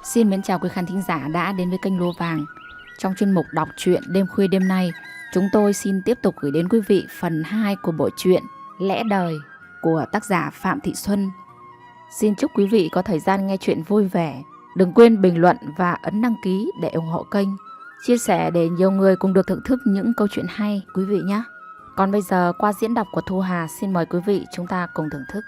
Xin mến chào quý khán thính giả đã đến với kênh Lúa Vàng. Trong chuyên mục đọc truyện đêm khuya đêm nay, chúng tôi xin tiếp tục gửi đến quý vị phần 2 của bộ truyện Lẽ Đời của tác giả Phạm Thị Xuân. Xin chúc quý vị có thời gian nghe truyện vui vẻ. Đừng quên bình luận và ấn đăng ký để ủng hộ kênh, chia sẻ để nhiều người cùng được thưởng thức những câu chuyện hay quý vị nhé. Còn bây giờ qua diễn đọc của Thu Hà, xin mời quý vị chúng ta cùng thưởng thức.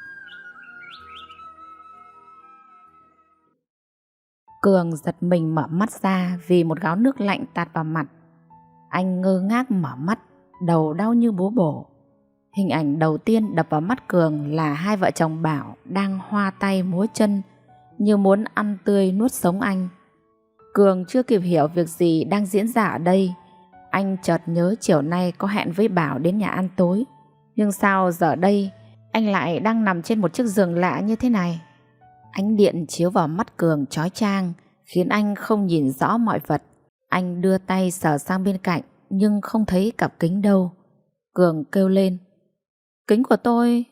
Cường giật mình mở mắt ra vì một gáo nước lạnh tạt vào mặt. Anh ngơ ngác mở mắt, đầu đau như búa bổ. Hình ảnh đầu tiên đập vào mắt Cường là hai vợ chồng Bảo đang hoa tay múa chân như muốn ăn tươi nuốt sống anh. Cường chưa kịp hiểu việc gì đang diễn ra ở đây. Anh chợt nhớ chiều nay có hẹn với Bảo đến nhà ăn tối. Nhưng sao giờ đây anh lại đang nằm trên một chiếc giường lạ như thế này? Ánh điện chiếu vào mắt Cường chói chang, khiến anh không nhìn rõ mọi vật. Anh đưa tay sờ sang bên cạnh nhưng không thấy cặp kính đâu. Cường kêu lên: "Kính của tôi!"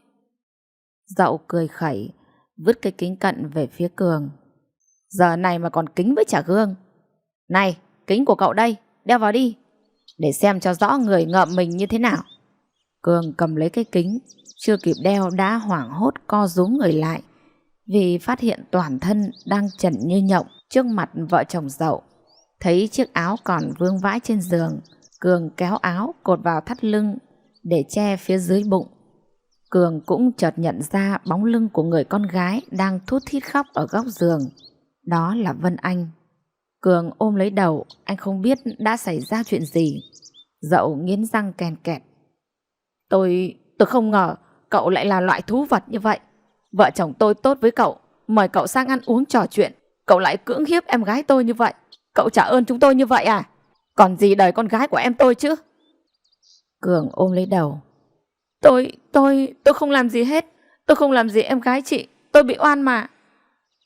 Dậu cười khẩy, vứt cái kính cận về phía Cường. "Giờ này mà còn kính với trả gương. Này, kính của cậu đây, đeo vào đi, để xem cho rõ người ngợm mình như thế nào." Cường cầm lấy cái kính, chưa kịp đeo đã hoảng hốt co rúm người lại, vì phát hiện toàn thân đang chẩn như nhộng trước mặt vợ chồng Dậu. Thấy chiếc áo còn vương vãi trên giường, Cường kéo áo cột vào thắt lưng để che phía dưới bụng. Cường cũng chợt nhận ra bóng lưng của người con gái đang thút thít khóc ở góc giường. Đó là Vân Anh. Cường ôm lấy đầu, anh không biết đã xảy ra chuyện gì. Dậu nghiến răng kèn kẹt: Tôi không ngờ cậu lại là loại thú vật như vậy. Vợ chồng tôi tốt với cậu, mời cậu sang ăn uống trò chuyện, cậu lại cưỡng hiếp em gái tôi như vậy. Cậu trả ơn chúng tôi như vậy à? Còn gì đời con gái của em tôi chứ?" Cường ôm lấy đầu: Tôi không làm gì hết. Tôi không làm gì em gái chị. Tôi bị oan mà."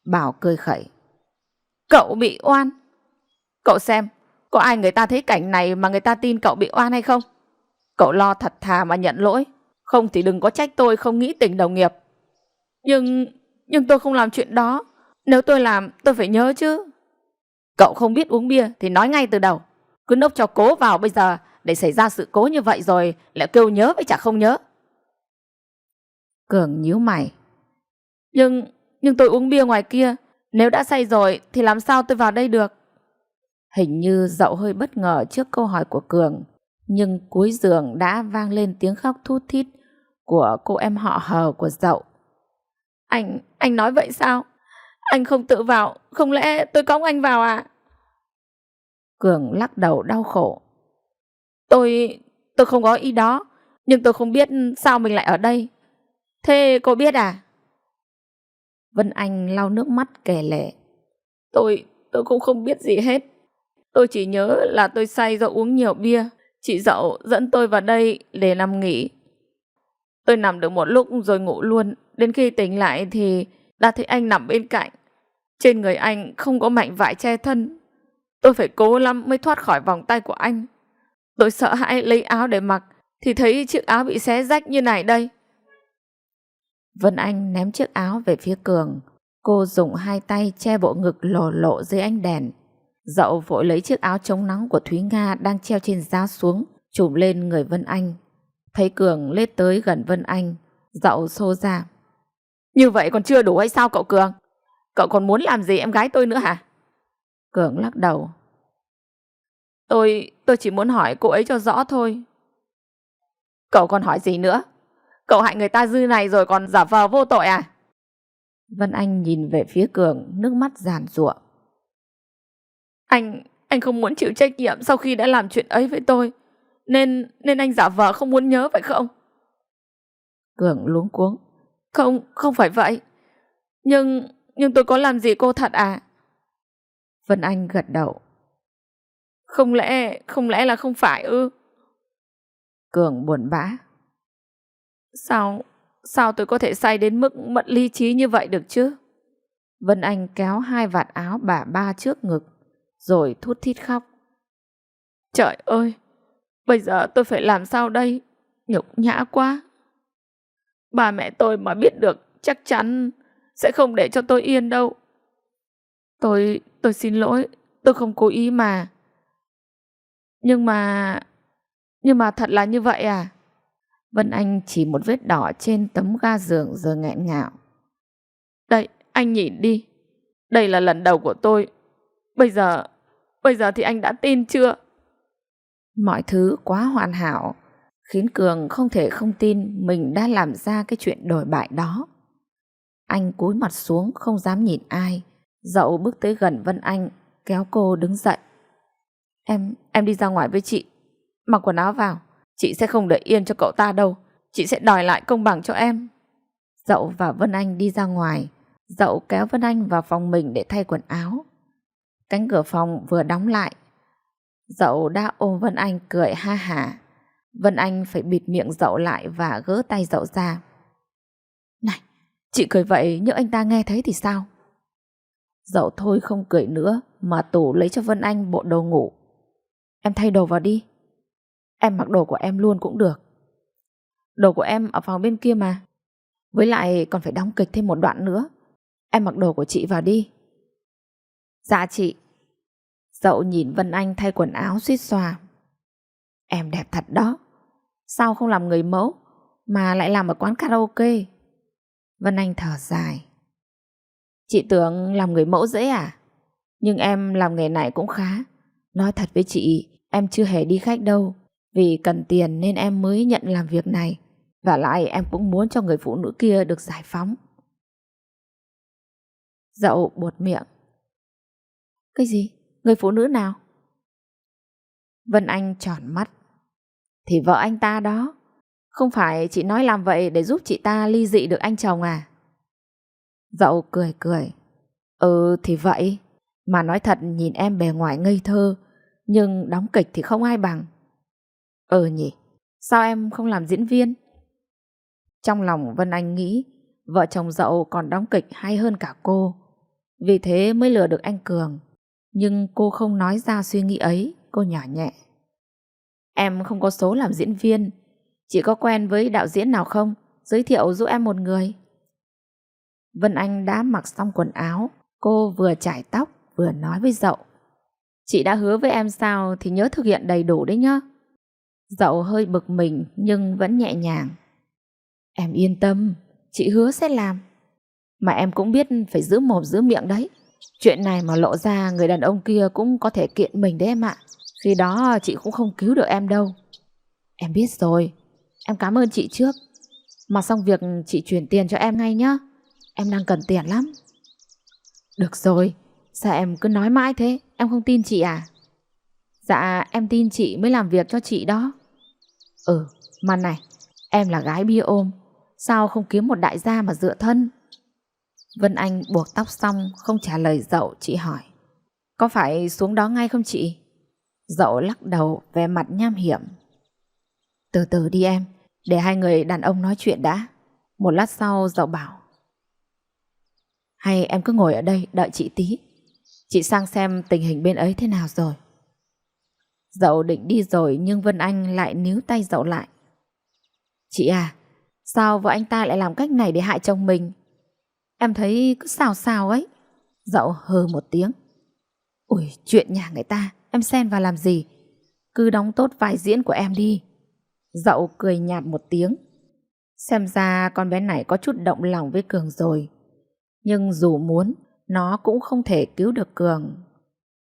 Bảo cười khẩy: "Cậu bị oan? Cậu xem, có ai người ta thấy cảnh này mà người ta tin cậu bị oan hay không? Cậu lo thật thà mà nhận lỗi, không thì đừng có trách tôi không nghĩ tình đồng nghiệp." Nhưng tôi không làm chuyện đó. Nếu tôi làm, tôi phải nhớ chứ." "Cậu không biết uống bia thì nói ngay từ đầu. Cứ nốc cho cố vào bây giờ để xảy ra sự cố như vậy rồi lại kêu nhớ với chả không nhớ." Cường nhíu mày: Nhưng tôi uống bia ngoài kia. Nếu đã say rồi thì làm sao tôi vào đây được?" Hình như Dậu hơi bất ngờ trước câu hỏi của Cường, nhưng cuối giường đã vang lên tiếng khóc thút thít của cô em họ Hờ của Dậu. Anh nói vậy sao? Anh không tự vào, không lẽ tôi cõng anh vào à?" Cường lắc đầu đau khổ: Tôi không có ý đó, nhưng tôi không biết sao mình lại ở đây. Thế cô biết à?" Vân Anh lau nước mắt kể lể: Tôi cũng không biết gì hết. Tôi chỉ nhớ là tôi say do uống nhiều bia. Chị Dậu dẫn tôi vào đây để nằm nghỉ. Tôi nằm được một lúc rồi ngủ luôn. Đến khi tỉnh lại thì đã thấy anh nằm bên cạnh. Trên người anh không có mảnh vải che thân. Tôi phải cố lắm mới thoát khỏi vòng tay của anh. Tôi sợ hãi lấy áo để mặc thì thấy chiếc áo bị xé rách như này đây. Vân Anh ném chiếc áo về phía Cường. Cô dùng hai tay che bộ ngực lồ lộ dưới ánh đèn. Dậu vội lấy chiếc áo chống nắng của Thúy Nga đang treo trên giá xuống, trùm lên người Vân Anh. Thấy Cường lết tới gần Vân Anh, Dậu xô ra: Như vậy còn chưa đủ hay sao cậu Cường? Cậu còn muốn làm gì em gái tôi nữa hả?" Cường lắc đầu: Tôi chỉ muốn hỏi cô ấy cho rõ thôi." "Cậu còn hỏi gì nữa? Cậu hại người ta dư này rồi còn giả vờ vô tội à?" Vân Anh nhìn về phía Cường, nước mắt giàn giụa: Anh không muốn chịu trách nhiệm sau khi đã làm chuyện ấy với tôi, nên anh giả vờ không muốn nhớ phải không?" Cường luống cuống: Không phải vậy. Nhưng tôi có làm gì cô thật à?" Vân Anh gật đầu: Không lẽ là không phải ư?" Cường buồn bã: Sao tôi có thể say đến mức mất lý trí như vậy được chứ?" Vân Anh kéo hai vạt áo bà ba trước ngực, rồi thút thít khóc: "Trời ơi, bây giờ tôi phải làm sao đây? Nhục nhã quá. Ba mẹ tôi mà biết được chắc chắn sẽ không để cho tôi yên đâu. Tôi xin lỗi, tôi không cố ý mà. Nhưng mà thật là như vậy à? Vân Anh chỉ một vết đỏ trên tấm ga giường rồi nghẹn ngào. Đây, anh nhìn đi. Đây là lần đầu của tôi. Bây giờ thì anh đã tin chưa? Mọi thứ quá hoàn hảo, khiến Cường không thể không tin mình đã làm ra cái chuyện đổi bại đó. Anh cúi mặt xuống không dám nhìn ai. Dậu bước tới gần Vân Anh, kéo cô đứng dậy. Em đi ra ngoài với chị. Mặc quần áo vào. Chị sẽ không để yên cho cậu ta đâu. Chị sẽ đòi lại công bằng cho em. Dậu và Vân Anh đi ra ngoài. Dậu kéo Vân Anh vào phòng mình để thay quần áo. Cánh cửa phòng vừa đóng lại, Dậu đã ôm Vân Anh cười ha hả. Vân Anh phải bịt miệng Dậu lại và gỡ tay Dậu ra. Này, chị cười vậy nhỡ anh ta nghe thấy thì sao? Dậu thôi không cười nữa mà tủ lấy cho Vân Anh bộ đồ ngủ. Em thay đồ vào đi. Em mặc đồ của em luôn cũng được. Đồ của em ở phòng bên kia mà. Với lại còn phải đóng kịch thêm một đoạn nữa. Em mặc đồ của chị vào đi. Dạ chị. Dậu nhìn Vân Anh thay quần áo suýt xoa. Em đẹp thật đó. Sao không làm người mẫu mà lại làm ở quán karaoke? Vân Anh thở dài. Chị tưởng làm người mẫu dễ à? Nhưng em làm nghề này cũng khá. Nói thật với chị, em chưa hề đi khách đâu. Vì cần tiền nên em mới nhận làm việc này. Và lại em cũng muốn cho người phụ nữ kia được giải phóng. Dậu buột miệng. Cái gì? Người phụ nữ nào? Vân Anh tròn mắt. Thì vợ anh ta đó. Không phải chị nói làm vậy để giúp chị ta ly dị được anh chồng à? Dậu cười cười. Ừ thì vậy. Mà nói thật nhìn em bề ngoài ngây thơ, nhưng đóng kịch thì không ai bằng. Ừ nhỉ. Sao em không làm diễn viên? Trong lòng Vân Anh nghĩ vợ chồng Dậu còn đóng kịch hay hơn cả cô. Vì thế mới lừa được anh Cường. Nhưng cô không nói ra suy nghĩ ấy. Cô nhỏ nhẹ. Em không có số làm diễn viên. Chị có quen với đạo diễn nào không? Giới thiệu giúp em một người. Vân Anh đã mặc xong quần áo. Cô vừa chải tóc vừa nói với Dậu. Chị đã hứa với em sao thì nhớ thực hiện đầy đủ đấy nhá. Dậu hơi bực mình nhưng vẫn nhẹ nhàng. Em yên tâm, chị hứa sẽ làm. Mà em cũng biết phải giữ mồm giữ miệng đấy. Chuyện này mà lộ ra người đàn ông kia cũng có thể kiện mình đấy em ạ. Khi đó chị cũng không cứu được em đâu. Em biết rồi. Em cảm ơn chị trước. Mà xong việc chị chuyển tiền cho em ngay nhá. Em đang cần tiền lắm. Được rồi. Sao em cứ nói mãi thế? Em không tin chị à? Dạ em tin chị mới làm việc cho chị đó. Ừ mà này, em là gái bia ôm, sao không kiếm một đại gia mà dựa thân? Vân Anh buộc tóc xong không trả lời Dậu. Chị hỏi. Có phải xuống đó ngay không chị? Dậu lắc đầu vẻ mặt nham hiểm. Từ từ đi em. Để hai người đàn ông nói chuyện đã. Một lát sau Dậu bảo. Hay em cứ ngồi ở đây đợi chị tí. Chị sang xem tình hình bên ấy thế nào rồi. Dậu định đi rồi nhưng Vân Anh lại níu tay Dậu lại. Chị à, sao vợ anh ta lại làm cách này để hại chồng mình? Em thấy cứ xào xào ấy. Dậu hừ một tiếng. Ui, chuyện nhà người ta em xen vào làm gì? Cứ đóng tốt vai diễn của em đi. Dậu cười nhạt một tiếng. Xem ra con bé này có chút động lòng với Cường rồi. Nhưng dù muốn, nó cũng không thể cứu được Cường.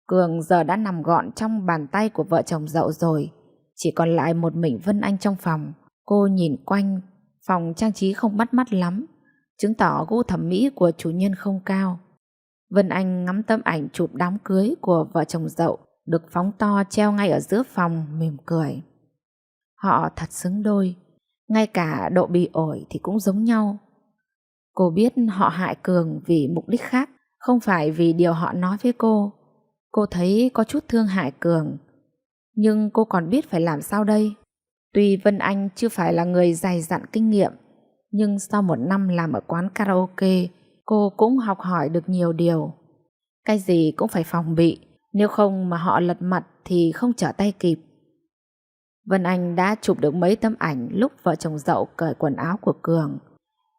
Cường giờ đã nằm gọn trong bàn tay của vợ chồng Dậu rồi. Chỉ còn lại một mình Vân Anh trong phòng. Cô nhìn quanh. Phòng trang trí không bắt mắt lắm, chứng tỏ gu thẩm mỹ của chủ nhân không cao. Vân Anh ngắm tấm ảnh chụp đám cưới của vợ chồng Dậu được phóng to treo ngay ở giữa phòng, mỉm cười. Họ thật xứng đôi. Ngay cả độ bị ổi thì cũng giống nhau. Cô biết họ hại Cường vì mục đích khác, không phải vì điều họ nói với cô. Cô thấy có chút thương hại Cường. Nhưng cô còn biết phải làm sao đây. Tuy Vân Anh chưa phải là người dày dặn kinh nghiệm, nhưng sau một năm làm ở quán karaoke, cô cũng học hỏi được nhiều điều. Cái gì cũng phải phòng bị, nếu không mà họ lật mặt thì không trở tay kịp. Vân Anh đã chụp được mấy tấm ảnh lúc vợ chồng Dậu cởi quần áo của Cường.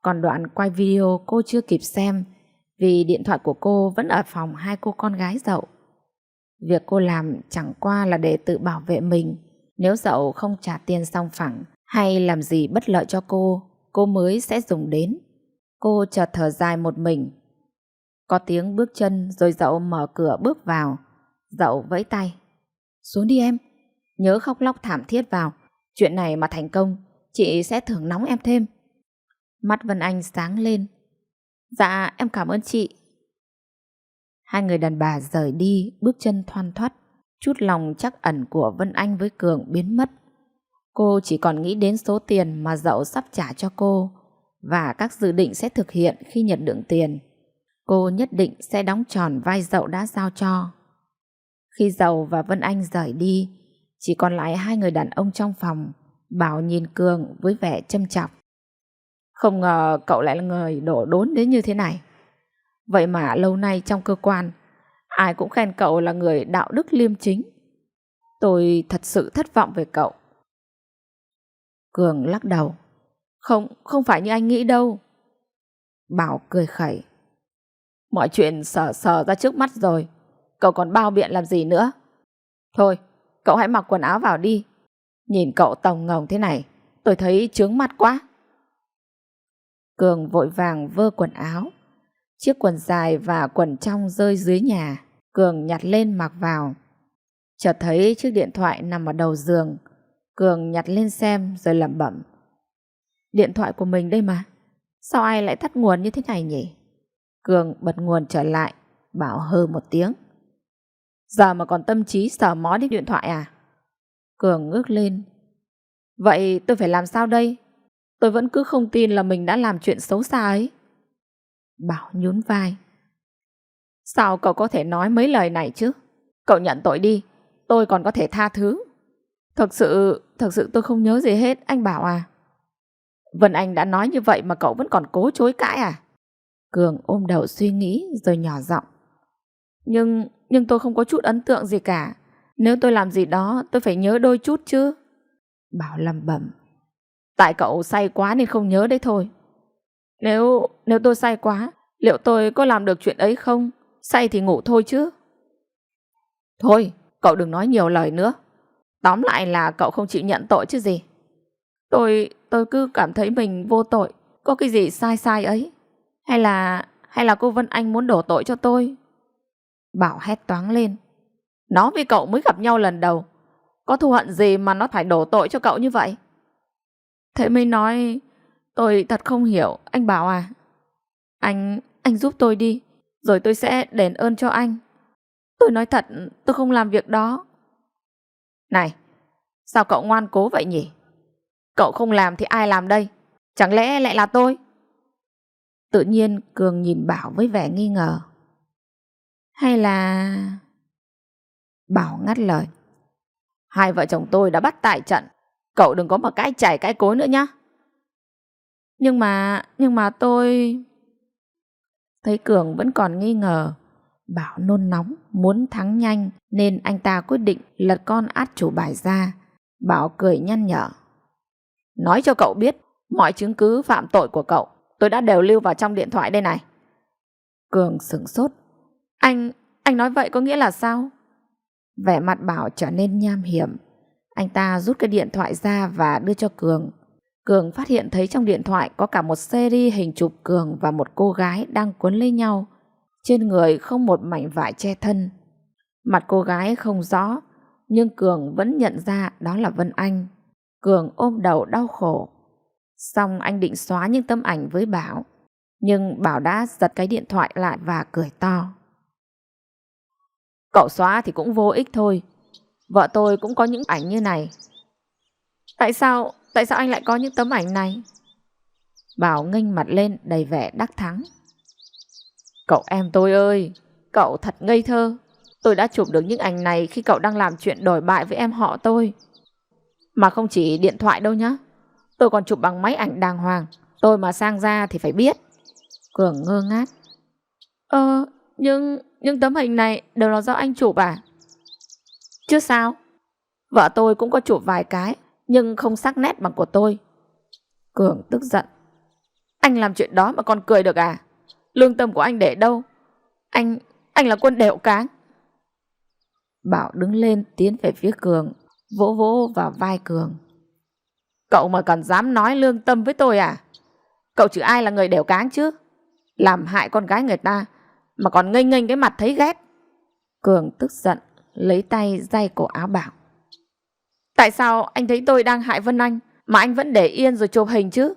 Còn đoạn quay video cô chưa kịp xem vì điện thoại của cô vẫn ở phòng hai cô con gái Dậu. Việc cô làm chẳng qua là để tự bảo vệ mình. Nếu Dậu không trả tiền sòng phẳng hay làm gì bất lợi cho cô mới sẽ dùng đến. Cô chợt thở dài một mình. Có tiếng bước chân rồi Dậu mở cửa bước vào. Dậu vẫy tay. Xuống đi em, nhớ khóc lóc thảm thiết vào. Chuyện này mà thành công, chị sẽ thưởng nóng em thêm. Mắt Vân Anh sáng lên. Dạ em cảm ơn chị. Hai người đàn bà rời đi, bước chân thoăn thoắt. Chút lòng trắc ẩn của Vân Anh với Cường biến mất. Cô chỉ còn nghĩ đến số tiền mà Dậu sắp trả cho cô và các dự định sẽ thực hiện khi nhận được tiền. Cô nhất định sẽ đóng tròn vai Dậu đã giao cho. Khi Dậu và Vân Anh rời đi, chỉ còn lại hai người đàn ông trong phòng. Bảo nhìn Cường với vẻ châm chọc. Không ngờ cậu lại là người đổ đốn đến như thế này. Vậy mà lâu nay trong cơ quan ai cũng khen cậu là người đạo đức liêm chính. Tôi thật sự thất vọng về cậu. Cường lắc đầu. Không phải như anh nghĩ đâu. Bảo cười khẩy. Mọi chuyện sờ ra trước mắt rồi, cậu còn bao biện làm gì nữa. Thôi, cậu hãy mặc quần áo vào đi. Nhìn cậu tồng ngồng thế này, tôi thấy chướng mắt quá. Cường vội vàng vơ quần áo. Chiếc quần dài và quần trong rơi dưới nhà. Cường nhặt lên mặc vào. Chợt thấy chiếc điện thoại nằm ở đầu giường. Cường nhặt lên xem rồi lẩm bẩm. Điện thoại của mình đây mà, sao ai lại tắt nguồn như thế này nhỉ? Cường bật nguồn trở lại. Bảo hừ một tiếng. Giờ mà còn tâm trí sờ mó đến điện thoại à? Cường ngước lên. Vậy tôi phải làm sao đây? Tôi vẫn cứ không tin là mình đã làm chuyện xấu xa ấy. Bảo nhún vai. Sao cậu có thể nói mấy lời này chứ? Cậu nhận tội đi, tôi còn có thể tha thứ. Thực sự tôi không nhớ gì hết, anh Bảo à. Vân Anh đã nói như vậy mà cậu vẫn còn cố chối cãi à? Cường ôm đầu suy nghĩ rồi nhỏ giọng. Nhưng tôi không có chút ấn tượng gì cả. Nếu tôi làm gì đó tôi phải nhớ đôi chút chứ. Bảo lẩm bẩm. Tại cậu say quá nên không nhớ đấy thôi. Nếu tôi say quá, liệu tôi có làm được chuyện ấy không? Say thì ngủ thôi chứ. Thôi, cậu đừng nói nhiều lời nữa. Tóm lại là cậu không chịu nhận tội chứ gì. Tôi cứ cảm thấy mình vô tội. Có cái gì sai ấy. Hay là cô Vân Anh muốn đổ tội cho tôi? Bảo hét toáng lên. Nó với cậu mới gặp nhau lần đầu, có thù hận gì mà nó phải đổ tội cho cậu như vậy? Thế mới nói. Tôi thật không hiểu, anh Bảo à. Anh giúp tôi đi, rồi tôi sẽ đền ơn cho anh. Tôi nói thật, tôi không làm việc đó. Này, sao cậu ngoan cố vậy nhỉ? Cậu không làm thì ai làm đây? Chẳng lẽ lại là tôi? Tự nhiên Cường nhìn Bảo với vẻ nghi ngờ. Hay là... Bảo ngắt lời. Hai vợ chồng tôi đã bắt tại trận. Cậu đừng có mà cãi chảy cãi cối nữa nhá. Nhưng mà tôi... Thấy Cường vẫn còn nghi ngờ, Bảo nôn nóng muốn thắng nhanh nên anh ta quyết định lật con át chủ bài ra. Bảo cười nhăn nhở. Nói cho cậu biết, mọi chứng cứ phạm tội của cậu tôi đã đều lưu vào trong điện thoại đây này. Cường sửng sốt. Anh nói vậy có nghĩa là sao? Vẻ mặt Bảo trở nên nham hiểm. Anh ta rút cái điện thoại ra và đưa cho Cường. Cường phát hiện thấy trong điện thoại có cả một series hình chụp Cường và một cô gái đang quấn lấy nhau. Trên người không một mảnh vải che thân. Mặt cô gái không rõ, nhưng Cường vẫn nhận ra đó là Vân Anh. Cường ôm đầu đau khổ. Xong anh định xóa những tấm ảnh với Bảo, nhưng Bảo đã giật cái điện thoại lại và cười to. Cậu xóa thì cũng vô ích thôi. Vợ tôi cũng có những ảnh như này. Tại sao anh lại có những tấm ảnh này? Bảo nghênh mặt lên đầy vẻ đắc thắng. Cậu em tôi ơi, cậu thật ngây thơ. Tôi đã chụp được những ảnh này khi cậu đang làm chuyện đồi bại với em họ tôi. Mà không chỉ điện thoại đâu nhá, tôi còn chụp bằng máy ảnh đàng hoàng. Tôi mà sang ra thì phải biết. Cường ngơ ngác. Nhưng tấm hình này đều là do anh chụp à? Chứ sao. Vợ tôi cũng có chụp vài cái, nhưng không sắc nét bằng của tôi. Cường tức giận. Anh làm chuyện đó mà còn cười được à? Lương tâm của anh để đâu? Anh là quân đẻo cáng. Bảo đứng lên tiến về phía Cường, vỗ vỗ vào vai Cường. Cậu mà còn dám nói lương tâm với tôi à? Cậu chứ ai là người đẻo cáng chứ? Làm hại con gái người ta mà còn nghênh nghênh cái mặt thấy ghét. Cường tức giận lấy tay day cổ áo Bảo. Tại sao anh thấy tôi đang hại Vân Anh mà anh vẫn để yên rồi chụp hình chứ?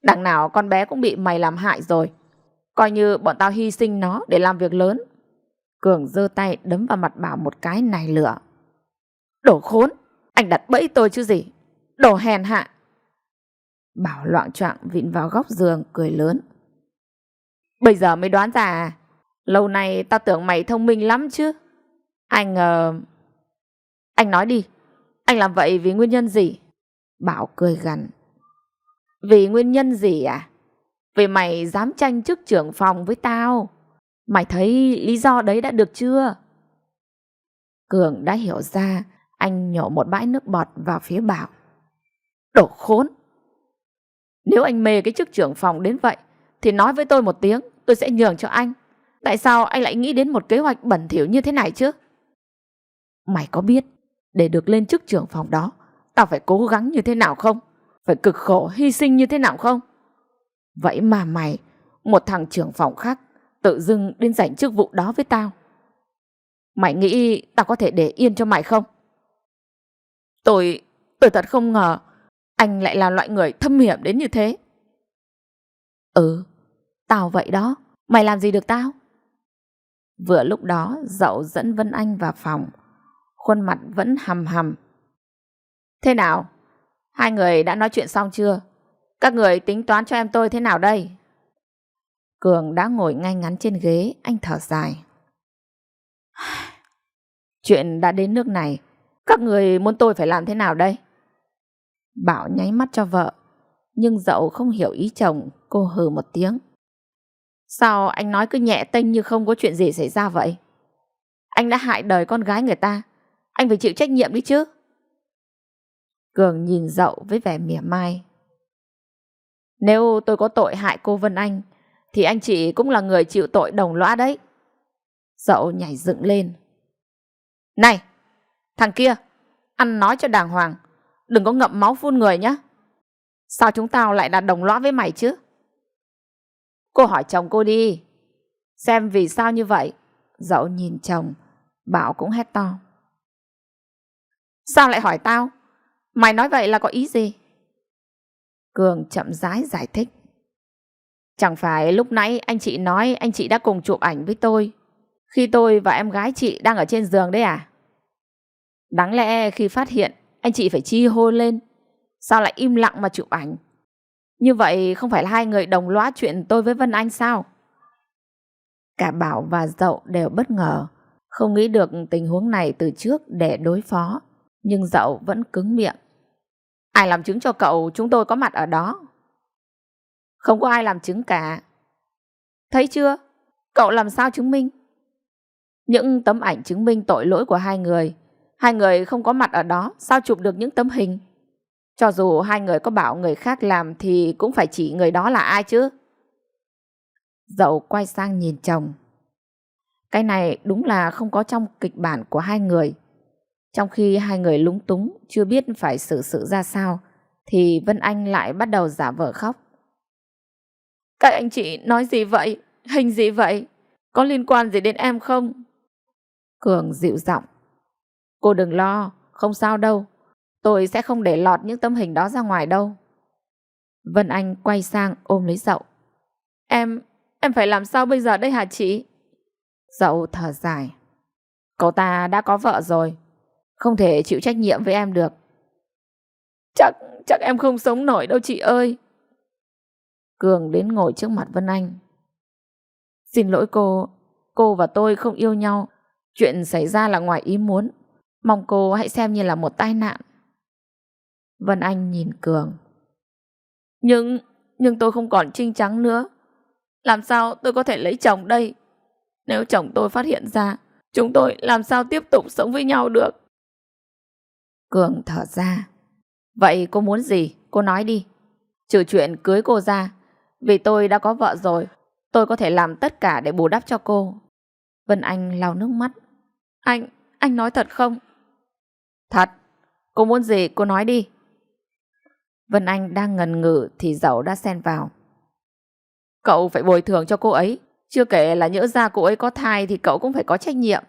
Đằng nào con bé cũng bị mày làm hại rồi, coi như bọn tao hy sinh nó để làm việc lớn. Cường giơ tay đấm vào mặt Bảo một cái nài lửa. Đồ khốn, anh đặt bẫy tôi chứ gì? Đồ hèn hạ. Bảo loạng choạng vịn vào góc giường cười lớn. Bây giờ mới đoán ra à? Lâu nay tao tưởng mày thông minh lắm chứ. Anh nói đi, anh làm vậy vì nguyên nhân gì? Bảo cười gằn. Vì nguyên nhân gì à? Vì mày dám tranh chức trưởng phòng với tao. Mày thấy lý do đấy đã được chưa? Cường đã hiểu ra, anh nhổ một bãi nước bọt vào phía Bảo. Đồ khốn! Nếu anh mê cái chức trưởng phòng đến vậy thì nói với tôi một tiếng, tôi sẽ nhường cho anh. Tại sao anh lại nghĩ đến một kế hoạch bẩn thỉu như thế này chứ? Mày có biết để được lên chức trưởng phòng đó tao phải cố gắng như thế nào không? Phải cực khổ hy sinh như thế nào không? Vậy mà mày, một thằng trưởng phòng khác, tự dưng đến giành chức vụ đó với tao. Mày nghĩ tao có thể để yên cho mày không? Tôi thật không ngờ anh lại là loại người thâm hiểm đến như thế. Tao vậy đó, mày làm gì được tao? Vừa lúc đó Dậu dẫn Vân Anh vào phòng, khuôn mặt vẫn hầm hầm. Thế nào? Hai người đã nói chuyện xong chưa? Các người tính toán cho em tôi thế nào đây? Cường đã ngồi ngay ngắn trên ghế, anh thở dài. Chuyện đã đến nước này, các người muốn tôi phải làm thế nào đây? Bảo nháy mắt cho vợ, nhưng Dậu không hiểu ý chồng, cô hừ một tiếng. Sao anh nói cứ nhẹ tênh như không có chuyện gì xảy ra vậy? Anh đã hại đời con gái người ta, anh phải chịu trách nhiệm đi chứ. Cường nhìn Dậu với vẻ mỉa mai. Nếu tôi có tội hại cô Vân Anh thì anh chị cũng là người chịu tội đồng lõa đấy. Dậu nhảy dựng lên. Này, thằng kia, ăn nói cho đàng hoàng, đừng có ngậm máu phun người nhé. Sao chúng tao lại là đồng lõa với mày chứ? Cô hỏi chồng cô đi, xem vì sao như vậy. Dậu nhìn chồng, Bảo cũng hét to. Sao lại hỏi tao? Mày nói vậy là có ý gì? Cường chậm rãi giải thích. Chẳng phải lúc nãy anh chị nói anh chị đã cùng chụp ảnh với tôi khi tôi và em gái chị đang ở trên giường đấy à? Đáng lẽ khi phát hiện anh chị phải chi hô lên, sao lại im lặng mà chụp ảnh? Như vậy không phải là hai người đồng lõa chuyện tôi với Vân Anh sao? Cả Bảo và Dậu đều bất ngờ, không nghĩ được tình huống này từ trước để đối phó. Nhưng Dậu vẫn cứng miệng. Ai làm chứng cho cậu chúng tôi có mặt ở đó? Không có ai làm chứng cả. Thấy chưa? Cậu làm sao chứng minh? Những tấm ảnh chứng minh tội lỗi của hai người không có mặt ở đó, sao chụp được những tấm hình? Cho dù hai người có bảo người khác làm thì cũng phải chỉ người đó là ai chứ. Dậu quay sang nhìn chồng. Cái này đúng là không có trong kịch bản của hai người. Trong khi hai người lúng túng, chưa biết phải xử sự ra sao, thì Vân Anh lại bắt đầu giả vờ khóc. Các anh chị nói gì vậy? Hình gì vậy? Có liên quan gì đến em không? Cường dịu giọng. Cô đừng lo, không sao đâu. Tôi sẽ không để lọt những tấm hình đó ra ngoài đâu. Vân Anh quay sang ôm lấy Dậu. Em phải làm sao bây giờ đây hả chị? Dậu thở dài. Cậu ta đã có vợ rồi, không thể chịu trách nhiệm với em được. Chắc em không sống nổi đâu chị ơi. Cường đến ngồi trước mặt Vân Anh. Xin lỗi cô và tôi không yêu nhau. Chuyện xảy ra là ngoài ý muốn. Mong cô hãy xem như là một tai nạn. Vân Anh nhìn Cường. Nhưng tôi không còn trinh trắng nữa. Làm sao tôi có thể lấy chồng đây? Nếu chồng tôi phát hiện ra, chúng tôi làm sao tiếp tục sống với nhau được? Cường thở ra. Vậy cô muốn gì? Cô nói đi. Trừ chuyện cưới cô ra, Vì tôi đã có vợ rồi, tôi có thể làm tất cả để bù đắp cho cô. Vân Anh lau nước mắt. Anh nói thật không? Thật. Cô muốn gì cô nói đi. Vân Anh đang ngần ngừ thì Dậu đã xen vào. Cậu phải bồi thường cho cô ấy. Chưa kể là nhỡ ra cô ấy có thai thì cậu cũng phải có trách nhiệm.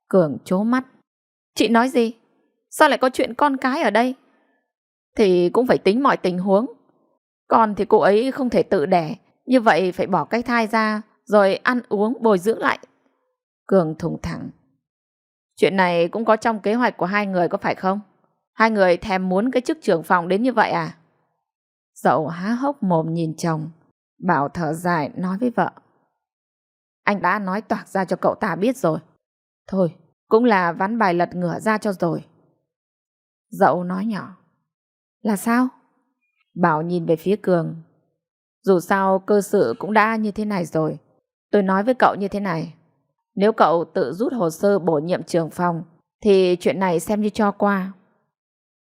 Cường trố mắt. Chị nói gì? Sao lại có chuyện con cái ở đây? Thì cũng phải tính mọi tình huống. Con thì cô ấy không thể tự đẻ, như vậy phải bỏ cái thai ra rồi ăn uống bồi dưỡng lại. Cường thùng thẳng. Chuyện này cũng có trong kế hoạch của hai người có phải không? Hai người thèm muốn cái chức trưởng phòng đến như vậy à? Dậu há hốc mồm nhìn chồng. Bảo thở dài nói với vợ. Anh đã nói toạc ra cho cậu ta biết rồi. Thôi, cũng là ván bài lật ngửa ra cho rồi. Dậu nói nhỏ. Là sao? Bảo nhìn về phía Cường. Dù sao cơ sự cũng đã như thế này rồi. Tôi nói với cậu như thế này. Nếu cậu tự rút hồ sơ bổ nhiệm trưởng phòng thì chuyện này xem như cho qua.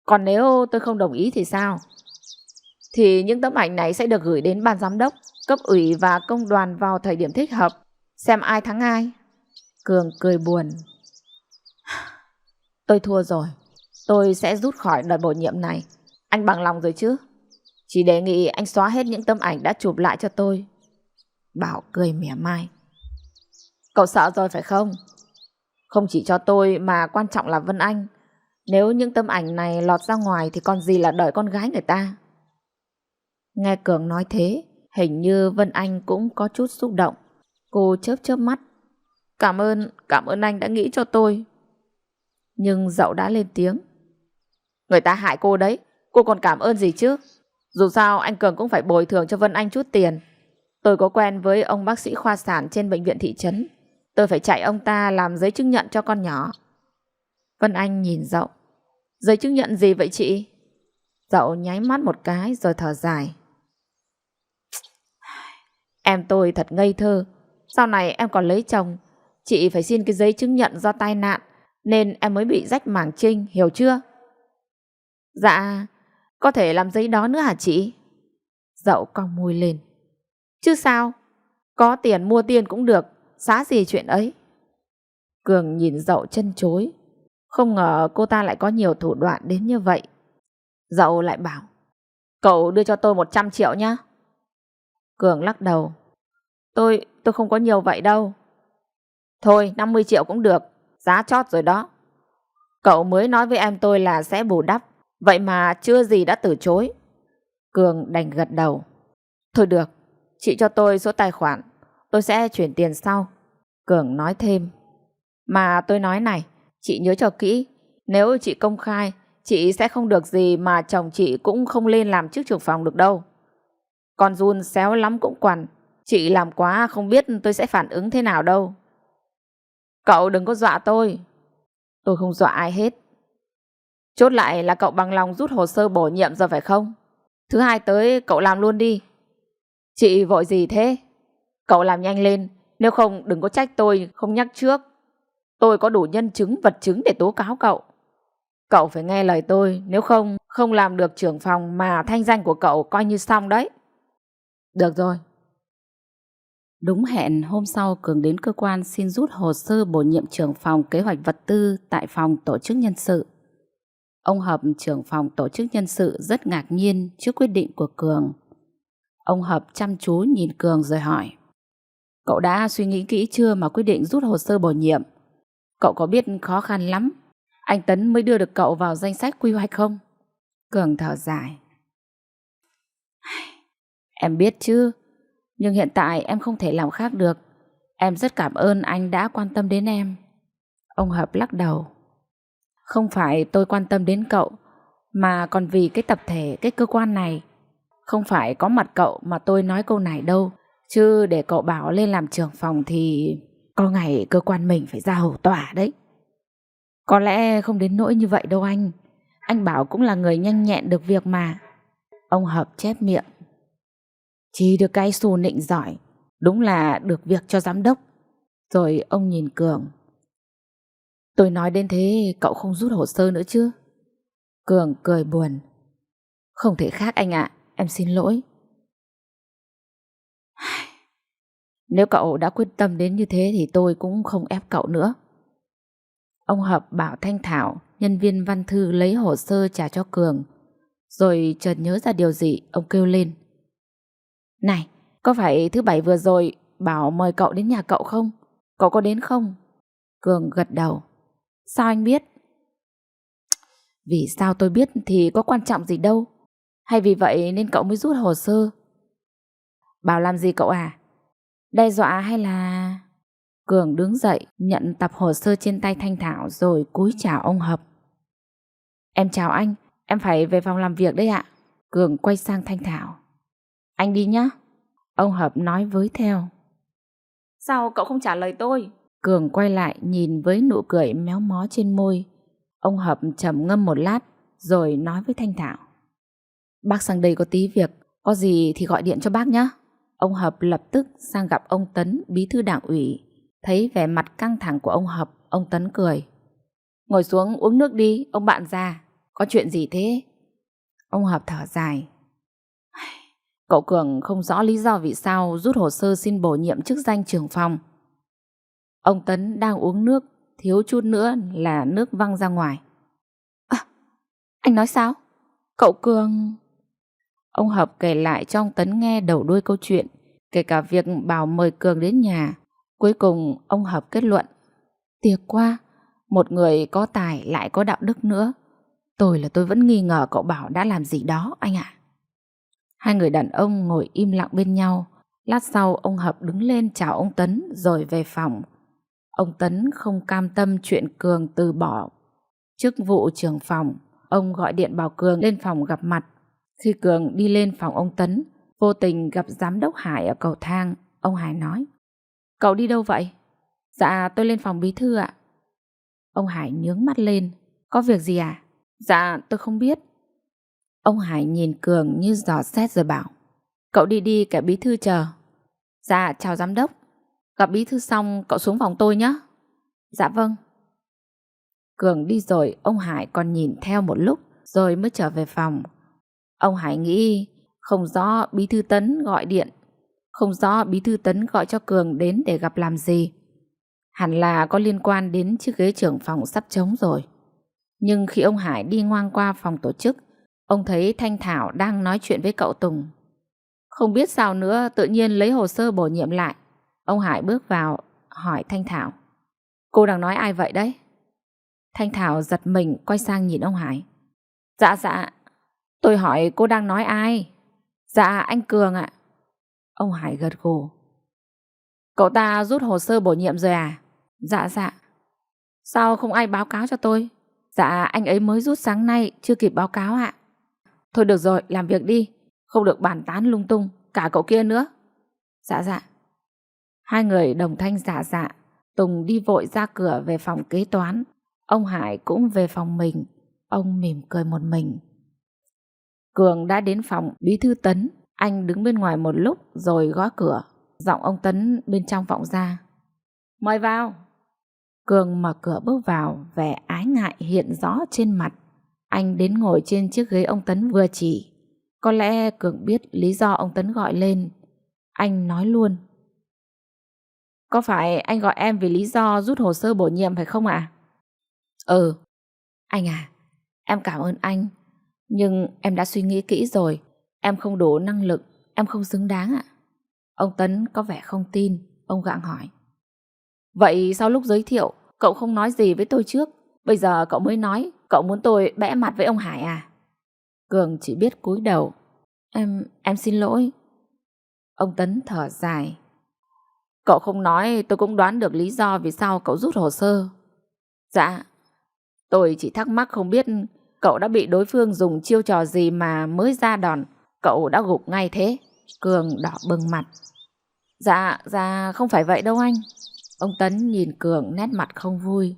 Còn nếu tôi không đồng ý thì sao? Thì những tấm ảnh này sẽ được gửi đến ban giám đốc, cấp ủy và công đoàn vào thời điểm thích hợp. Xem ai thắng ai. Cường cười buồn. Tôi thua rồi. Tôi sẽ rút khỏi đợt bổ nhiệm này. Anh bằng lòng rồi chứ? Chỉ đề nghị anh xóa hết những tấm ảnh đã chụp lại cho tôi. Bảo cười mỉa mai. Cậu sợ rồi phải không? Không chỉ cho tôi mà quan trọng là Vân Anh. Nếu những tấm ảnh này lọt ra ngoài thì còn gì là đời con gái người ta. Nghe Cường nói thế, hình như Vân Anh cũng có chút xúc động. Cô chớp chớp mắt. Cảm ơn anh đã nghĩ cho tôi. Nhưng Dậu đã lên tiếng. Người ta hại cô đấy, cô còn cảm ơn gì chứ? Dù sao anh Cường cũng phải bồi thường cho Vân Anh chút tiền. Tôi có quen với ông bác sĩ khoa sản trên bệnh viện thị trấn. Tôi phải chạy ông ta làm giấy chứng nhận cho con nhỏ. Vân Anh nhìn Dậu. Giấy chứng nhận gì vậy chị? Dậu nháy mắt một cái rồi thở dài. Em tôi thật ngây thơ. Sau này em còn lấy chồng, chị phải xin cái giấy chứng nhận do tai nạn, nên em mới bị rách màng trinh, hiểu chưa? Dạ, có thể làm giấy đó nữa hả chị? Dậu cong môi lên. Chứ sao? Có tiền mua tiền cũng được, xá gì chuyện ấy. Cường nhìn Dậu chân chối. Không ngờ cô ta lại có nhiều thủ đoạn đến như vậy. Dậu lại bảo. Cậu đưa cho tôi 100 triệu nhá. Cường lắc đầu. Tôi không có nhiều vậy đâu. Thôi 50 triệu cũng được, giá chót rồi đó. Cậu mới nói với em tôi là sẽ bù đắp, vậy mà chưa gì đã từ chối. Cường đành gật đầu. Thôi được, chị cho tôi số tài khoản, tôi sẽ chuyển tiền sau. Cường nói thêm. Mà tôi nói này, chị nhớ cho kỹ, nếu chị công khai, chị sẽ không được gì mà chồng chị cũng không lên làm chức trưởng phòng được đâu. Con giun xéo lắm cũng quằn, chị làm quá không biết tôi sẽ phản ứng thế nào đâu. Cậu đừng có dọa tôi. Tôi không dọa ai hết. Chốt lại là cậu bằng lòng rút hồ sơ bổ nhiệm rồi phải không? Thứ hai tới cậu làm luôn đi. Chị vội gì thế? Cậu làm nhanh lên, nếu không đừng có trách tôi không nhắc trước. Tôi có đủ nhân chứng vật chứng để tố cáo cậu. Cậu phải nghe lời tôi, nếu không không làm được trưởng phòng mà thanh danh của cậu coi như xong đấy. Được rồi. Đúng hẹn, hôm sau Cường đến cơ quan xin rút hồ sơ bổ nhiệm trưởng phòng kế hoạch vật tư tại phòng tổ chức nhân sự. Ông Hợp, trưởng phòng tổ chức nhân sự, rất ngạc nhiên trước quyết định của Cường. Ông Hợp chăm chú nhìn Cường rồi hỏi. Cậu đã suy nghĩ kỹ chưa mà quyết định rút hồ sơ bổ nhiệm? Cậu có biết khó khăn lắm anh Tấn mới đưa được cậu vào danh sách quy hoạch không? Cường thở dài. Em biết chứ, nhưng hiện tại em không thể làm khác được. Em rất cảm ơn anh đã quan tâm đến em. Ông Hợp lắc đầu. Không phải tôi quan tâm đến cậu, mà còn vì cái tập thể, cái cơ quan này. Không phải có mặt cậu mà tôi nói câu này đâu. Chứ để cậu bảo lên làm trưởng phòng thì có ngày cơ quan mình phải ra hầu tòa đấy. Có lẽ không đến nỗi như vậy đâu anh. Anh Bảo cũng là người nhanh nhẹn được việc mà. Ông Hợp chép miệng. Chỉ được cái xù nịnh giỏi, đúng là được việc cho giám đốc. Rồi ông nhìn Cường. Tôi nói đến thế cậu không rút hồ sơ nữa chứ? Cường cười buồn. Không thể khác anh ạ, em xin lỗi. Nếu cậu đã quyết tâm đến như thế thì tôi cũng không ép cậu nữa. Ông Hợp bảo Thanh Thảo, nhân viên văn thư lấy hồ sơ trả cho Cường. Rồi chợt nhớ ra điều gì, ông kêu lên. Này, có phải thứ Bảy vừa rồi bảo mời cậu đến nhà cậu không? Cậu có đến không? Cường gật đầu. Sao anh biết? Vì sao tôi biết thì có quan trọng gì đâu. Hay vì vậy nên cậu mới rút hồ sơ? Bảo làm gì cậu à? Đe dọa hay là... Cường đứng dậy, nhận tập hồ sơ trên tay Thanh Thảo rồi cúi chào ông Hợp. Em chào anh, em phải về phòng làm việc đấy ạ. Cường quay sang Thanh Thảo. Anh đi nhá. Ông Hợp nói với theo. Sao cậu không trả lời tôi? Cường quay lại nhìn với nụ cười méo mó trên môi. Ông Hợp trầm ngâm một lát rồi nói với Thanh Thảo. Bác sang đây có tí việc, có gì thì gọi điện cho bác nhé. Ông Hợp lập tức sang gặp ông Tấn, bí thư đảng ủy. Thấy vẻ mặt căng thẳng của ông Hợp, ông Tấn cười. Ngồi xuống uống nước đi, ông bạn già. Có chuyện gì thế? Ông Hợp thở dài. Cậu Cường không rõ lý do vì sao rút hồ sơ xin bổ nhiệm chức danh trưởng phòng. Ông Tấn đang uống nước, thiếu chút nữa là nước văng ra ngoài. À, anh nói sao? Cậu Cường... Ông Hợp kể lại cho ông Tấn nghe đầu đuôi câu chuyện, kể cả việc bảo mời Cường đến nhà. Cuối cùng ông Hợp kết luận. Tiếc quá, một người có tài lại có đạo đức nữa. Tôi vẫn nghi ngờ cậu Bảo đã làm gì đó anh ạ. Hai người đàn ông ngồi im lặng bên nhau. Lát sau ông Hợp đứng lên chào ông Tấn rồi về phòng. Ông Tấn không cam tâm chuyện Cường từ bỏ chức vụ trưởng phòng. Ông gọi điện bảo Cường lên phòng gặp mặt. Khi Cường đi lên phòng ông Tấn, vô tình gặp giám đốc Hải ở cầu thang. Ông Hải nói. Cậu đi đâu vậy? Dạ tôi lên phòng bí thư ạ. Ông Hải nhướng mắt lên. Có việc gì à? Dạ tôi không biết. Ông Hải nhìn Cường như dò xét rồi bảo. Cậu đi đi, cả bí thư chờ. Dạ chào giám đốc. Gặp bí thư xong cậu xuống phòng tôi nhé. Dạ vâng. Cường đi rồi ông Hải còn nhìn theo một lúc rồi mới trở về phòng. Ông Hải nghĩ không rõ bí thư Tấn gọi điện, không rõ bí thư Tấn gọi cho Cường đến để gặp làm gì. Hẳn là có liên quan đến chiếc ghế trưởng phòng sắp trống rồi. Nhưng khi ông Hải đi ngoang qua phòng tổ chức, ông thấy Thanh Thảo đang nói chuyện với cậu Tùng. Không biết sao nữa, tự nhiên lấy hồ sơ bổ nhiệm lại. Ông Hải bước vào hỏi Thanh Thảo. Cô đang nói ai vậy đấy? Thanh Thảo giật mình quay sang nhìn ông Hải. Dạ, tôi hỏi cô đang nói ai? Dạ anh Cường ạ. Ông Hải gật gù. Cậu ta rút hồ sơ bổ nhiệm rồi à? Dạ. Sao không ai báo cáo cho tôi? Dạ anh ấy mới rút sáng nay, chưa kịp báo cáo ạ. Thôi được rồi, làm việc đi. Không được bàn tán lung tung, cả cậu kia nữa. Dạ. Hai người đồng thanh dạ. Tùng đi vội ra cửa về phòng kế toán. Ông Hải cũng về phòng mình. Ông mỉm cười một mình. Cường đã đến phòng bí thư Tấn. Anh đứng bên ngoài một lúc rồi gõ cửa. Giọng ông Tấn bên trong vọng ra. Mời vào. Cường mở cửa bước vào, vẻ ái ngại hiện rõ trên mặt. Anh đến ngồi trên chiếc ghế ông Tấn vừa chỉ. Có lẽ Cường biết lý do ông Tấn gọi lên. Anh nói luôn. Có phải anh gọi em vì lý do rút hồ sơ bổ nhiệm phải không ạ? Ừ. Anh à, em cảm ơn anh. Nhưng em đã suy nghĩ kỹ rồi. Em không đủ năng lực, em không xứng đáng ạ. Ông Tấn có vẻ không tin. Ông gặng hỏi. Vậy sau lúc giới thiệu cậu không nói gì với tôi trước? Bây giờ cậu mới nói cậu muốn tôi bẽ mặt với ông Hải à? Cường chỉ biết cúi đầu. Em xin lỗi. Ông Tấn thở dài. Cậu không nói tôi cũng đoán được lý do vì sao cậu rút hồ sơ. Dạ, tôi chỉ thắc mắc không biết cậu đã bị đối phương dùng chiêu trò gì mà mới ra đòn cậu đã gục ngay thế. Cường đỏ bừng mặt. Dạ không phải vậy đâu anh. Ông Tấn nhìn Cường nét mặt không vui.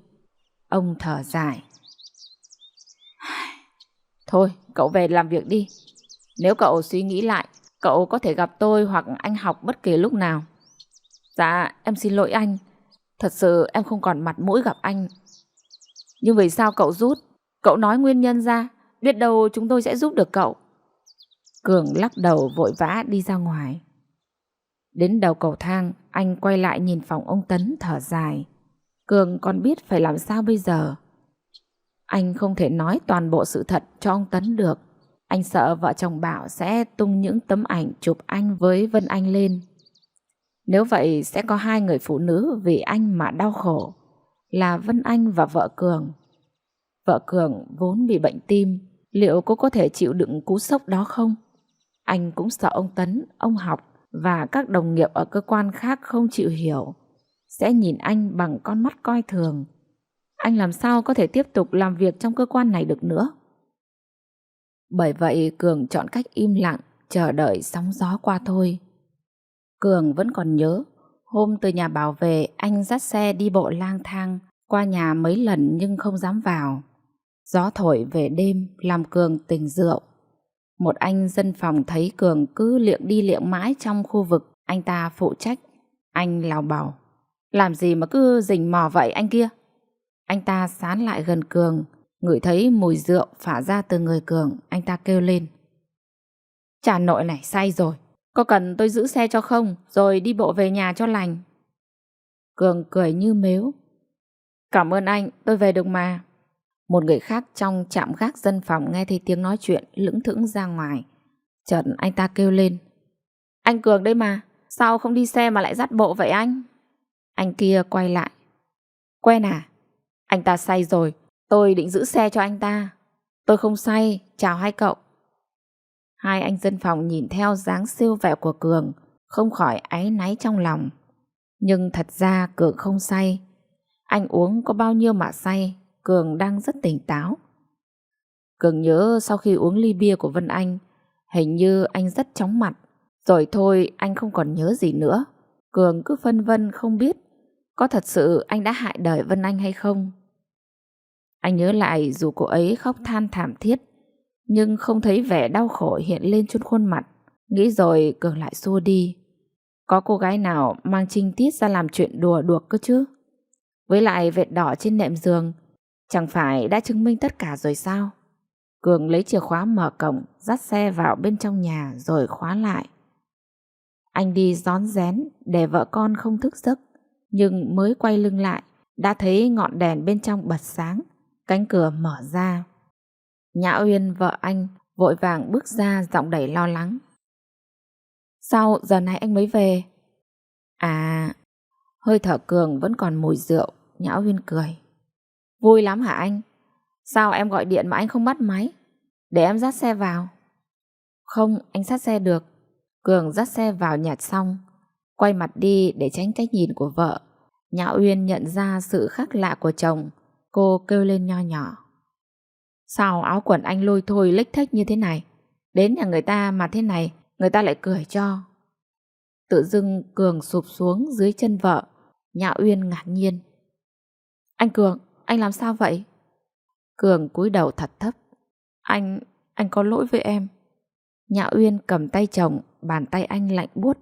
Ông thở dài. Thôi cậu về làm việc đi. Nếu cậu suy nghĩ lại, cậu có thể gặp tôi hoặc anh Học bất kỳ lúc nào. Dạ em xin lỗi anh. Thật sự em không còn mặt mũi gặp anh. Nhưng vì sao cậu rút? Cậu nói nguyên nhân ra, biết đâu chúng tôi sẽ giúp được cậu. Cường lắc đầu vội vã đi ra ngoài. Đến đầu cầu thang, anh quay lại nhìn phòng ông Tấn thở dài. Cường còn biết phải làm sao bây giờ. Anh không thể nói toàn bộ sự thật cho ông Tấn được. Anh sợ vợ chồng Bảo sẽ tung những tấm ảnh chụp anh với Vân Anh lên. Nếu vậy sẽ có hai người phụ nữ vì anh mà đau khổ, là Vân Anh và vợ Cường. Vợ Cường vốn bị bệnh tim, liệu cô có thể chịu đựng cú sốc đó không? Anh cũng sợ ông Tấn, ông Học và các đồng nghiệp ở cơ quan khác không chịu hiểu, sẽ nhìn anh bằng con mắt coi thường. Anh làm sao có thể tiếp tục làm việc trong cơ quan này được nữa? Bởi vậy Cường chọn cách im lặng, chờ đợi sóng gió qua thôi. Cường vẫn còn nhớ, hôm từ nhà Bảo về, anh dắt xe đi bộ lang thang qua nhà mấy lần nhưng không dám vào. Gió thổi về đêm làm Cường tỉnh rượu. Một anh dân phòng thấy Cường cứ liệng đi liệng mãi trong khu vực anh ta phụ trách. Anh lào bảo: làm gì mà cứ rình mò vậy anh kia? Anh ta sán lại gần Cường, ngửi thấy mùi rượu phả ra từ người Cường. Anh ta kêu lên: Cha nội này say rồi, có cần tôi giữ xe cho không, rồi đi bộ về nhà cho lành? Cường cười như mếu: Cảm ơn anh, tôi về được mà. Một người khác trong trạm gác dân phòng nghe thấy tiếng nói chuyện lững thững ra ngoài. Chợt anh ta kêu lên: Anh Cường đây mà, sao không đi xe mà lại dắt bộ vậy anh? Anh kia quay lại: Quen à? Anh ta say rồi, tôi định giữ xe cho anh ta. Tôi không say, chào hai cậu. Hai anh dân phòng nhìn theo dáng siêu vẹo của Cường, không khỏi áy náy trong lòng. Nhưng thật ra Cường không say. Anh uống có bao nhiêu mà say, Cường đang rất tỉnh táo. Cường nhớ sau khi uống ly bia của Vân Anh, hình như anh rất chóng mặt. Rồi thôi anh không còn nhớ gì nữa. Cường cứ phân vân không biết có thật sự anh đã hại đời Vân Anh hay không. Anh nhớ lại dù cô ấy khóc than thảm thiết, nhưng không thấy vẻ đau khổ hiện lên trên khuôn mặt. Nghĩ rồi Cường lại xua đi. Có cô gái nào mang trinh tiết ra làm chuyện đùa đuộc cơ chứ? Với lại vệt đỏ trên nệm giường chẳng phải đã chứng minh tất cả rồi sao? Cường lấy chìa khóa mở cổng, dắt xe vào bên trong nhà rồi khóa lại. Anh đi rón rén để vợ con không thức giấc, nhưng mới quay lưng lại đã thấy ngọn đèn bên trong bật sáng, cánh cửa mở ra. Nhã Uyên vợ anh vội vàng bước ra, giọng đầy lo lắng: Sao giờ này anh mới về? À, hơi thở Cường vẫn còn mùi rượu. Nhã Uyên cười: Vui lắm hả anh? Sao em gọi điện mà anh không bắt máy? Để em dắt xe vào. Không, anh dắt xe được. Cường dắt xe vào nhà xong, quay mặt đi để tránh cách nhìn của vợ. Nhã Uyên nhận ra sự khác lạ của chồng. Cô kêu lên nho nhỏ: Sao áo quần anh lôi thôi lếch thếch như thế này? Đến nhà người ta mà thế này, người ta lại cười cho. Tự dưng Cường sụp xuống dưới chân vợ. Nhã Uyên ngạc nhiên: Anh Cường, anh làm sao vậy? Cường cúi đầu thật thấp: Anh có lỗi với em. Nhã Uyên cầm tay chồng, bàn tay anh lạnh buốt.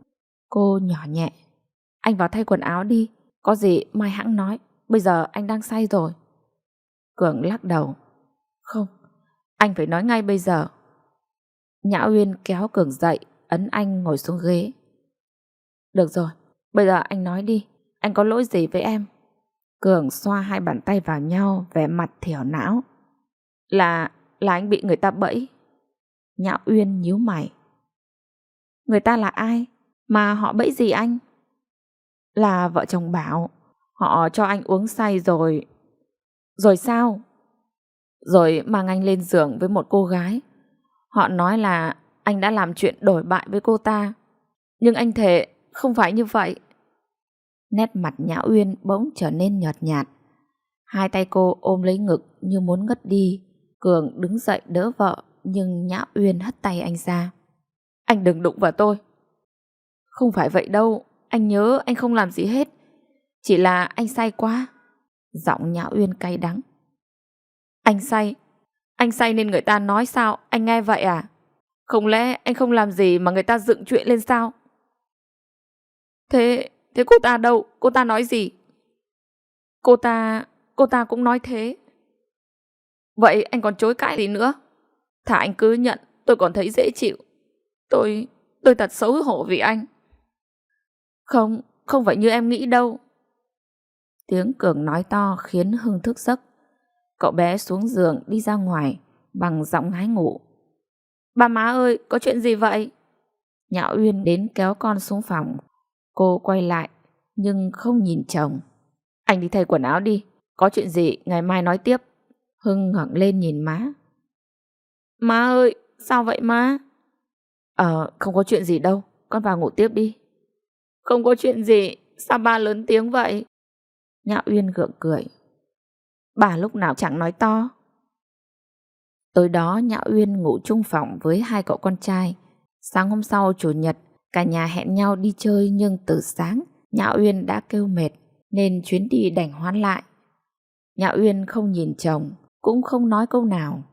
Cô nhỏ nhẹ: Anh vào thay quần áo đi, có gì mai hãng nói, bây giờ anh đang say rồi. Cường lắc đầu: Không, anh phải nói ngay bây giờ. Nhã Uyên kéo Cường dậy, ấn anh ngồi xuống ghế. Được rồi, bây giờ anh nói đi, anh có lỗi gì với em? Cường xoa hai bàn tay vào nhau, vẻ mặt thiểu não. Là anh bị người ta bẫy. Nhã Uyên nhíu mày: Người ta là ai? Mà họ bẫy gì anh? Là vợ chồng Bảo. Họ cho anh uống say rồi. Rồi sao? Rồi mang anh lên giường với một cô gái. Họ nói là anh đã làm chuyện đổi bại với cô ta, nhưng anh thề không phải như vậy. Nét mặt Nhã Uyên bỗng trở nên nhợt nhạt. Hai tay cô ôm lấy ngực như muốn ngất đi. Cường đứng dậy đỡ vợ, nhưng Nhã Uyên hất tay anh ra: Anh đừng đụng vào tôi. Không phải vậy đâu, anh nhớ anh không làm gì hết, chỉ là anh say quá. Giọng Nhã Uyên cay đắng: Anh say nên người ta nói sao, anh nghe vậy à? Không lẽ anh không làm gì mà người ta dựng chuyện lên sao? Thế cô ta đâu? Cô ta nói gì? Cô ta cũng nói thế. Vậy anh còn chối cãi gì nữa? Thà anh cứ nhận, tôi còn thấy dễ chịu. Tôi thật xấu hổ vì anh. Không, không phải như em nghĩ đâu. Tiếng Cường nói to khiến Hưng thức giấc. Cậu bé xuống giường đi ra ngoài bằng giọng ngái ngủ. Bà má ơi, có chuyện gì vậy? Nhã Uyên đến kéo con xuống phòng. Cô quay lại nhưng không nhìn chồng. Anh đi thay quần áo đi, có chuyện gì ngày mai nói tiếp. Hưng ngẩng lên nhìn má. Má ơi, sao vậy má? Không có chuyện gì đâu, con vào ngủ tiếp đi. Không có chuyện gì, sao ba lớn tiếng vậy? Nhã Uyên gượng cười. Bà lúc nào chẳng nói to. Tối đó Nhã Uyên ngủ chung phòng với hai cậu con trai. Sáng hôm sau chủ nhật, cả nhà hẹn nhau đi chơi nhưng từ sáng Nhã Uyên đã kêu mệt nên chuyến đi đành hoãn lại. Nhã Uyên không nhìn chồng, cũng không nói câu nào.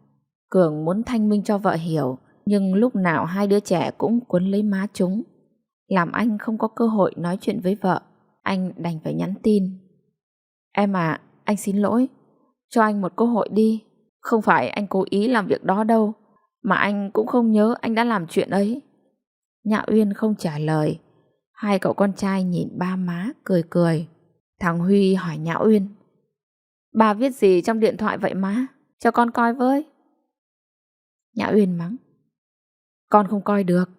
Cường muốn thanh minh cho vợ hiểu, nhưng lúc nào hai đứa trẻ cũng quấn lấy má chúng. Làm anh không có cơ hội nói chuyện với vợ, anh đành phải nhắn tin. Em à, anh xin lỗi, cho anh một cơ hội đi. Không phải anh cố ý làm việc đó đâu, mà anh cũng không nhớ anh đã làm chuyện ấy. Nhã Uyên không trả lời. Hai cậu con trai nhìn ba má cười cười. Thằng Huy hỏi Nhã Uyên. Bà viết gì trong điện thoại vậy má? Cho con coi với. Nhã Uyên mắng. Con không coi được.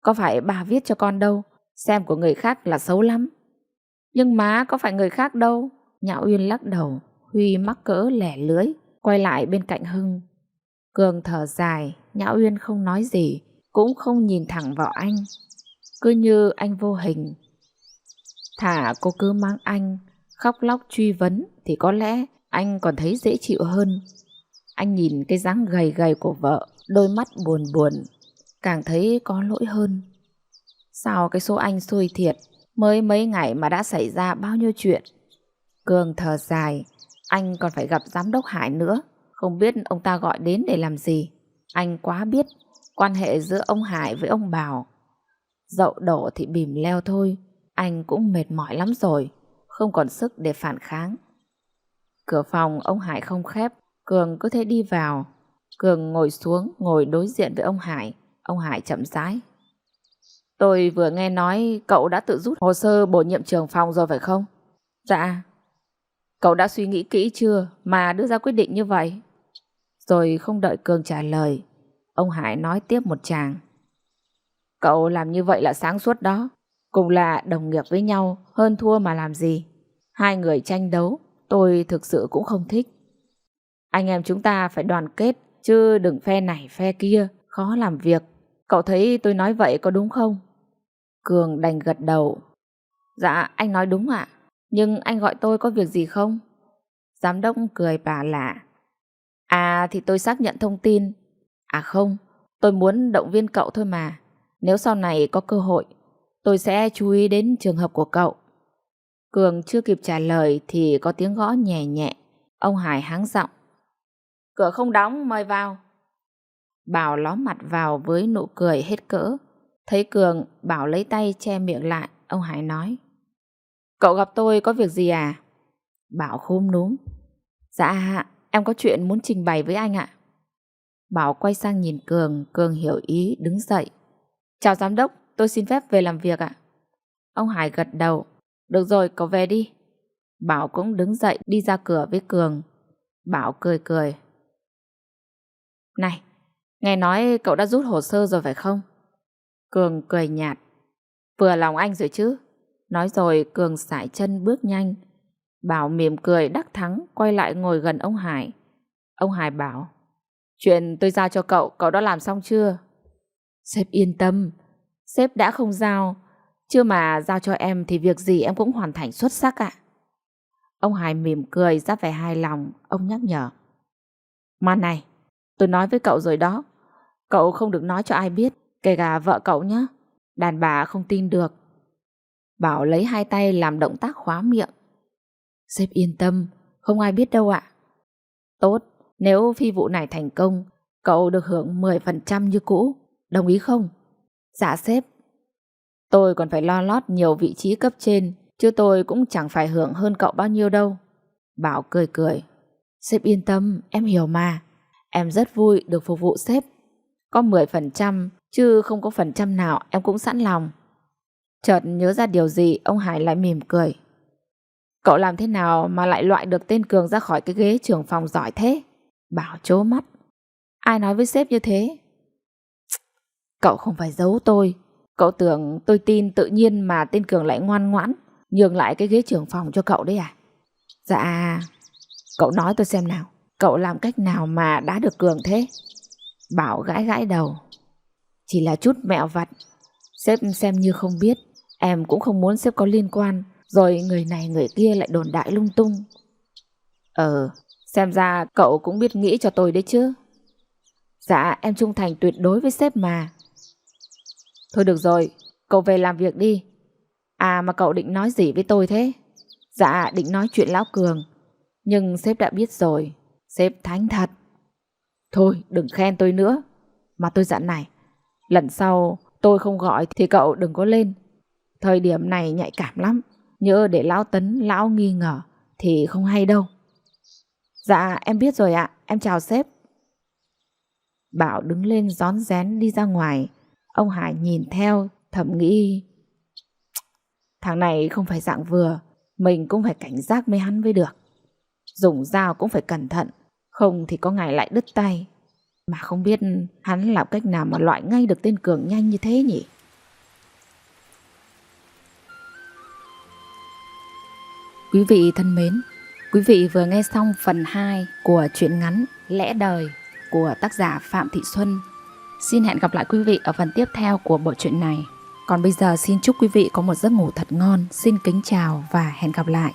Có phải bà viết cho con đâu. Xem của người khác là xấu lắm. Nhưng má có phải người khác đâu. Nhã Uyên lắc đầu. Huy mắc cỡ lẻ lưỡi, quay lại bên cạnh Hưng. Cường thở dài. Nhã Uyên không nói gì, cũng không nhìn thẳng vào anh, cứ như anh vô hình. Thả cô cứ mang anh khóc lóc truy vấn thì có lẽ anh còn thấy dễ chịu hơn. Anh nhìn cái dáng gầy gầy của vợ, đôi mắt buồn buồn, càng thấy có lỗi hơn. Sao cái số anh xui thiệt, mới mấy ngày mà đã xảy ra bao nhiêu chuyện. Cường thở dài. Anh còn phải gặp giám đốc Hải nữa, không biết ông ta gọi đến để làm gì. Anh quá biết quan hệ giữa ông Hải với ông Bảo. Dậu đổ thì bìm leo thôi. Anh cũng mệt mỏi lắm rồi, không còn sức để phản kháng. Cửa phòng ông Hải không khép, Cường cứ thế đi vào. Cường ngồi xuống, ngồi đối diện với ông Hải. Ông Hải chậm rãi. Tôi vừa nghe nói cậu đã tự rút hồ sơ bổ nhiệm trưởng phòng rồi phải không? Dạ. Cậu đã suy nghĩ kỹ chưa mà đưa ra quyết định như vậy? Rồi không đợi Cường trả lời, ông Hải nói tiếp một tràng. Cậu làm như vậy là sáng suốt đó. Cùng là đồng nghiệp với nhau, hơn thua mà làm gì. Hai người tranh đấu, tôi thực sự cũng không thích. Anh em chúng ta phải đoàn kết, chứ đừng phe này phe kia, khó làm việc. Cậu thấy tôi nói vậy có đúng không? Cường đành gật đầu. Dạ, anh nói đúng ạ. Nhưng anh gọi tôi có việc gì không? Giám đốc cười bà lạ. À thì tôi xác nhận thông tin. À không, tôi muốn động viên cậu thôi mà. Nếu sau này có cơ hội, tôi sẽ chú ý đến trường hợp của cậu. Cường chưa kịp trả lời thì có tiếng gõ nhẹ nhẹ. Ông Hải háng giọng. Cửa không đóng, mời vào. Bảo ló mặt vào với nụ cười hết cỡ. Thấy Cường, Bảo lấy tay che miệng lại. Ông Hải nói. Cậu gặp tôi có việc gì à? Bảo khúm núm. Dạ, em có chuyện muốn trình bày với anh ạ. Bảo quay sang nhìn Cường. Cường hiểu ý đứng dậy. Chào giám đốc, tôi xin phép về làm việc ạ. Ông Hải gật đầu. Được rồi, cậu về đi. Bảo cũng đứng dậy đi ra cửa với Cường. Bảo cười cười. Này, nghe nói cậu đã rút hồ sơ rồi phải không? Cường cười nhạt. Vừa lòng anh rồi chứ. Nói rồi Cường sải chân bước nhanh. Bảo mỉm cười đắc thắng quay lại ngồi gần ông Hải. Ông Hải bảo. Chuyện tôi giao cho cậu, cậu đã làm xong chưa? Sếp yên tâm. Sếp đã không giao. Chưa mà giao cho em thì việc gì em cũng hoàn thành xuất sắc ạ. Ông Hải mỉm cười ra vẻ hài lòng. Ông nhắc nhở. Mà này, tôi nói với cậu rồi đó. Cậu không được nói cho ai biết, kể cả vợ cậu nhé. Đàn bà không tin được. Bảo lấy hai tay làm động tác khóa miệng. Sếp yên tâm, không ai biết đâu ạ. Tốt, nếu phi vụ này thành công, cậu được hưởng 10% như cũ. Đồng ý không? Dạ sếp. Tôi còn phải lo lót nhiều vị trí cấp trên, chứ tôi cũng chẳng phải hưởng hơn cậu bao nhiêu đâu. Bảo cười cười. Sếp yên tâm, em hiểu mà. Em rất vui được phục vụ sếp. Có 10%, chứ không có phần trăm nào em cũng sẵn lòng. Chợt nhớ ra điều gì, ông Hải lại mỉm cười. Cậu làm thế nào mà lại loại được tên Cường ra khỏi cái ghế trưởng phòng giỏi thế? Bảo trố mắt. Ai nói với sếp như thế? Cậu không phải giấu tôi. Cậu tưởng tôi tin tự nhiên mà tên Cường lại ngoan ngoãn nhường lại cái ghế trưởng phòng cho cậu đấy à? Dạ. Cậu nói tôi xem nào, cậu làm cách nào mà đá được Cường thế? Bảo gãi gãi đầu. Chỉ là chút mẹo vặt, sếp xem như không biết. Em cũng không muốn sếp có liên quan, rồi người này người kia lại đồn đại lung tung. Xem ra cậu cũng biết nghĩ cho tôi đấy chứ. Dạ, em trung thành tuyệt đối với sếp mà. Thôi được rồi, cậu về làm việc đi. À mà cậu định nói gì với tôi thế? Dạ, định nói chuyện lão Cường, nhưng sếp đã biết rồi. Sếp thánh thật. Thôi đừng khen tôi nữa. Mà tôi dặn này, lần sau tôi không gọi thì cậu đừng có lên. Thời điểm này nhạy cảm lắm, nhớ để lão Tấn lão nghi ngờ thì không hay đâu. Dạ em biết rồi ạ, em chào sếp. Bảo đứng lên rón rén đi ra ngoài. Ông Hải nhìn theo thầm nghĩ, thằng này không phải dạng vừa, mình cũng phải cảnh giác với hắn mới được. Dùng dao cũng phải cẩn thận, không thì có ngày lại đứt tay. Mà không biết hắn làm cách nào mà loại ngay được tên Cường nhanh như thế nhỉ? Quý vị thân mến, quý vị vừa nghe xong phần 2 của truyện ngắn Lẽ Đời của tác giả Phạm Thị Xuân. Xin hẹn gặp lại quý vị ở phần tiếp theo của bộ truyện này. Còn bây giờ xin chúc quý vị có một giấc ngủ thật ngon. Xin kính chào và hẹn gặp lại.